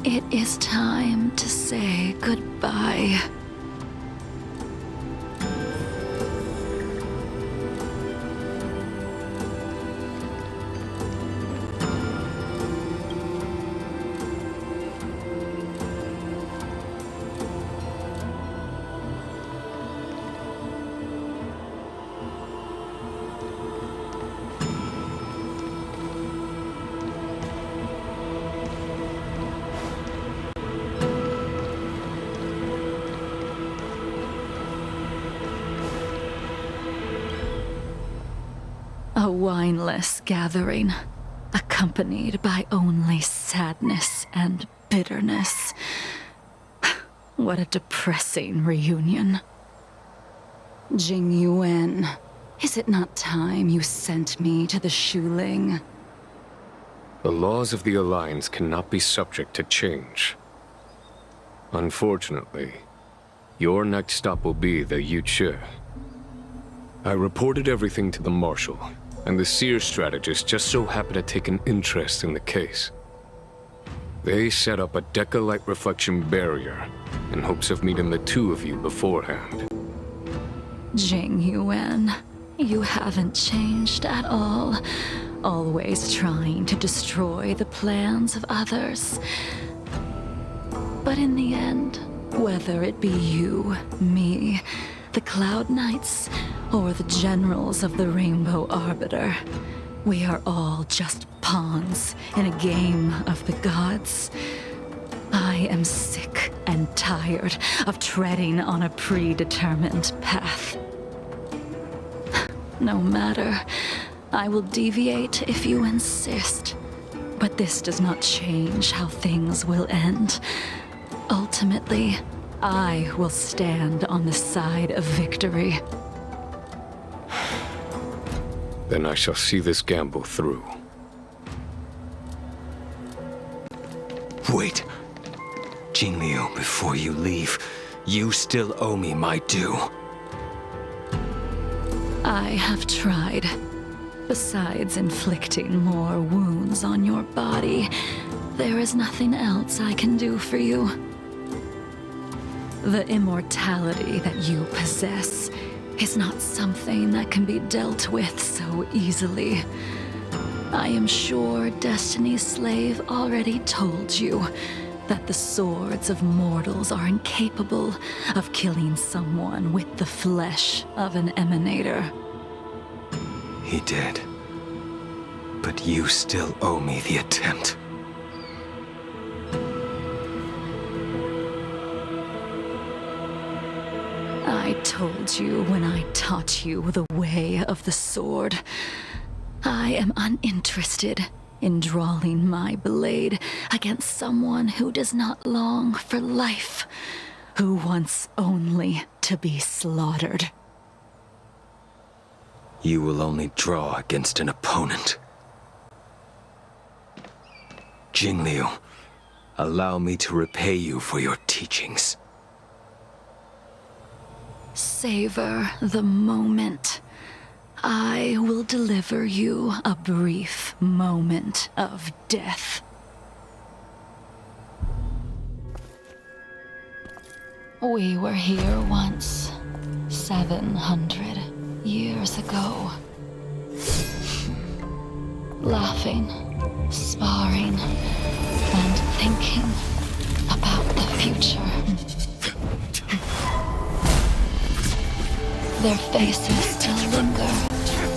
it is time to say goodbye. A wineless gathering, accompanied by only sadness and bitterness. What a depressing reunion. Jingyuan, is it not time you sent me to the Shuling? The laws of the Alliance cannot be subject to change. Unfortunately, your next stop will be the Yuchi. I reported everything to the Marshal, and the Seer strategist just so happened to take an interest in the case. They set up a Deca light reflection barrier in hopes of meeting the two of you beforehand. Jingyuan, you haven't changed at all. Always trying to destroy the plans of others. But in the end, whether it be you, me, the Cloud Knights, or the generals of the Rainbow Arbiter, we are all just pawns in a game of the gods. I am sick and tired of treading on a predetermined path. No matter, I will deviate if you insist. But this does not change how things will end. Ultimately, I will stand on the side of victory. Then I shall see this gamble through. Wait. Jingliu, before you leave, you still owe me my due. I have tried. Besides inflicting more wounds on your body, there is nothing else I can do for you. The immortality that you possess is not something that can be dealt with so easily. I am sure Destiny's Slave already told you that the swords of mortals are incapable of killing someone with the flesh of an emanator. He did. But you still owe me the attempt. I told you when I taught you the way of the sword. I am uninterested in drawing my blade against someone who does not long for life, who wants only to be slaughtered. You will only draw against an opponent. Jingliu, allow me to repay you for your teachings. Savor the moment. I will deliver you a brief moment of death. We were here once, 700 years ago. Laughing, sparring, and thinking about the future. Their faces still linger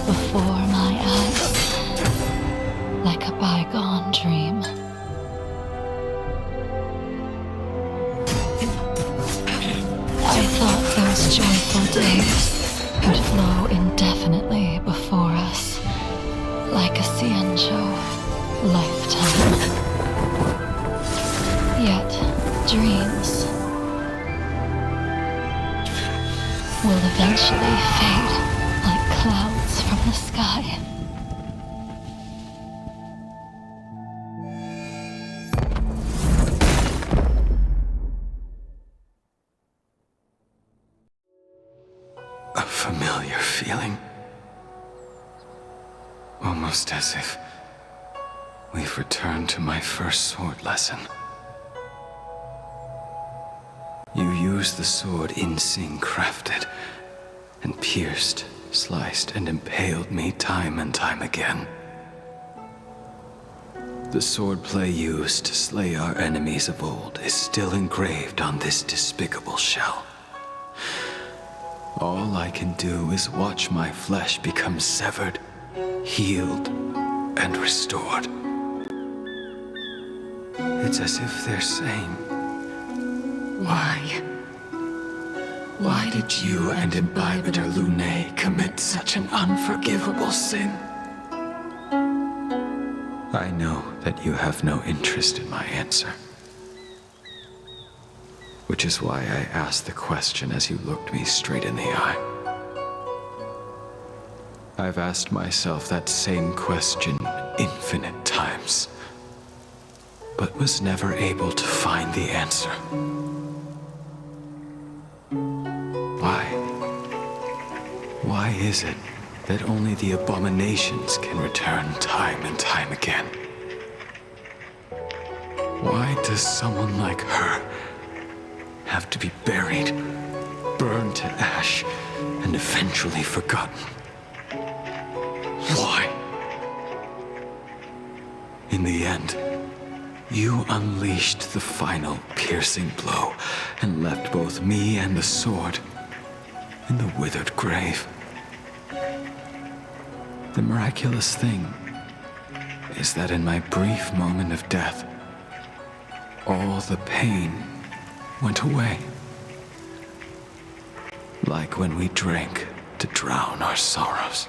before my eyes, like a bygone dream. I thought those joyful days would flow indefinitely before us, like a Ciencho lifetime. Yet, dreams will eventually fade like clouds from the sky. Almost as if we've returned to my first sword lesson. You used the sword Insing crafted, and pierced, sliced, and impaled me time and time again. The swordplay used to slay our enemies of old is still engraved on this despicable shell. All I can do is watch my flesh become severed, healed, and restored. It's as if they're saying, Why did you and Imbibitor Lunae commit such an unforgivable sin? I know that you have no interest in my answer. Which is why I asked the question as you looked me straight in the eye. I've asked myself that same question infinite times, but was never able to find the answer. Why is it that only the abominations can return time and time again? Why does someone like her have to be buried, burned to ash, and eventually forgotten? Why? In the end, you unleashed the final piercing blow and left both me and the sword in the withered grave. The miraculous thing is that in my brief moment of death, all the pain went away. Like when we drank to drown our sorrows.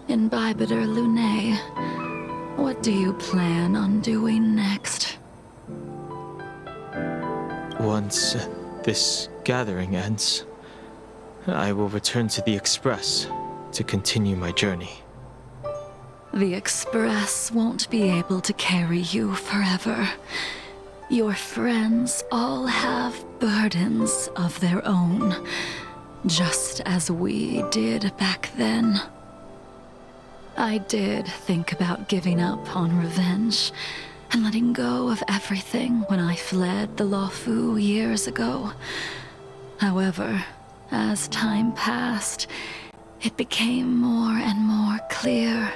Imbibitor Lunae, what do you plan on doing next? Once this gathering ends, I will return to the Express to continue my journey. The Express won't be able to carry you forever. Your friends all have burdens of their own, just as we did back then. I did think about giving up on revenge and letting go of everything when I fled the Luofu years ago. However, as time passed, it became more and more clear.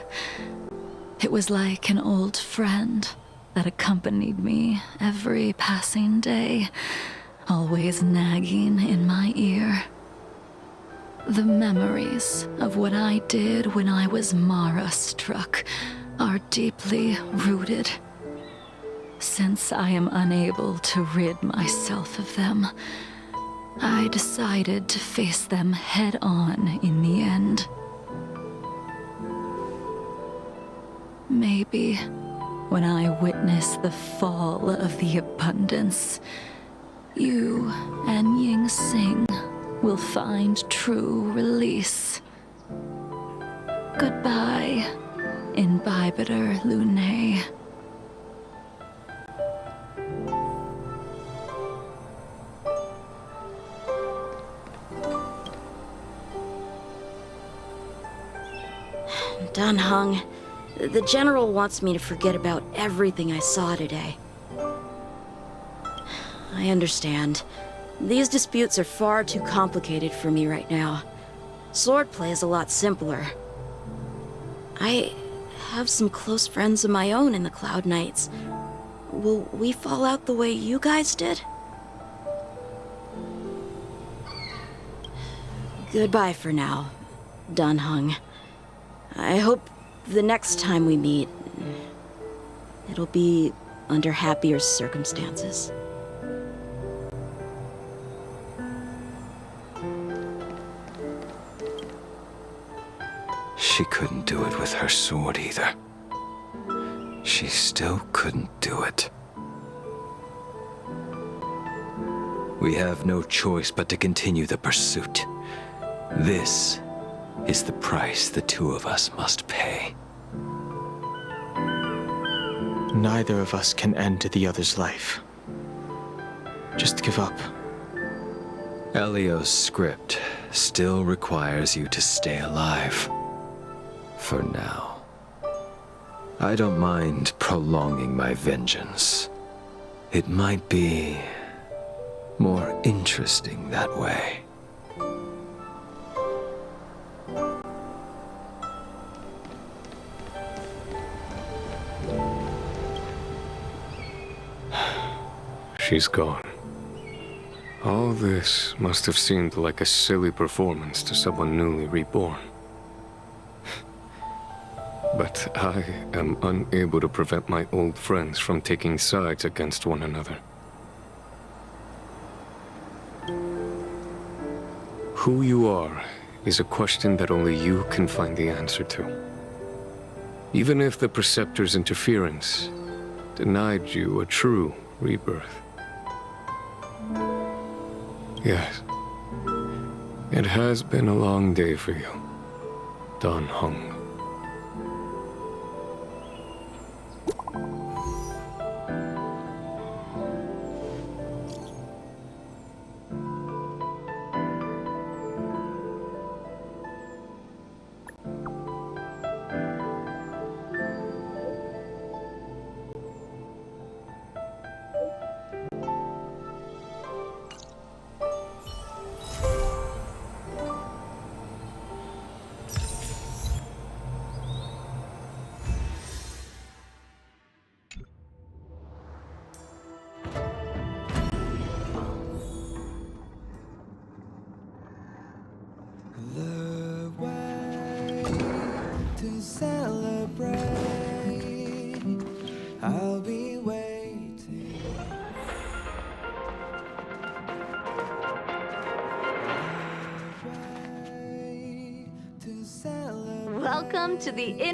It was like an old friend that accompanied me every passing day, always nagging in my ear. The memories of what I did when I was Mara-struck are deeply rooted. Since I am unable to rid myself of them, I decided to face them head-on in the end. Maybe when I witness the fall of the abundance, you and Ying Sing will find true release. Goodbye, Imbibitor Lunae. Dunhung, the General wants me to forget about everything I saw today. I understand. These disputes are far too complicated for me right now. Swordplay is a lot simpler. I have some close friends of my own in the Cloud Knights. Will we fall out the way you guys did? Goodbye for now, Dan Heng. I hope the next time we meet, it'll be under happier circumstances. She couldn't do it with her sword either. She still couldn't do it. We have no choice but to continue the pursuit. This is the price the two of us must pay. Neither of us can end the other's life. Just give up. Elio's script still requires you to stay alive. For now. I don't mind prolonging my vengeance. It might be more interesting that way. She's gone. All this must have seemed like a silly performance to someone newly reborn. But I am unable to prevent my old friends from taking sides against one another. Who you are is a question that only you can find the answer to. Even if the Preceptor's interference denied you a true rebirth. Yes, it has been a long day for you, Dan Heng. The way to celebrate. I'll be waiting. The way to celebrate. Welcome to the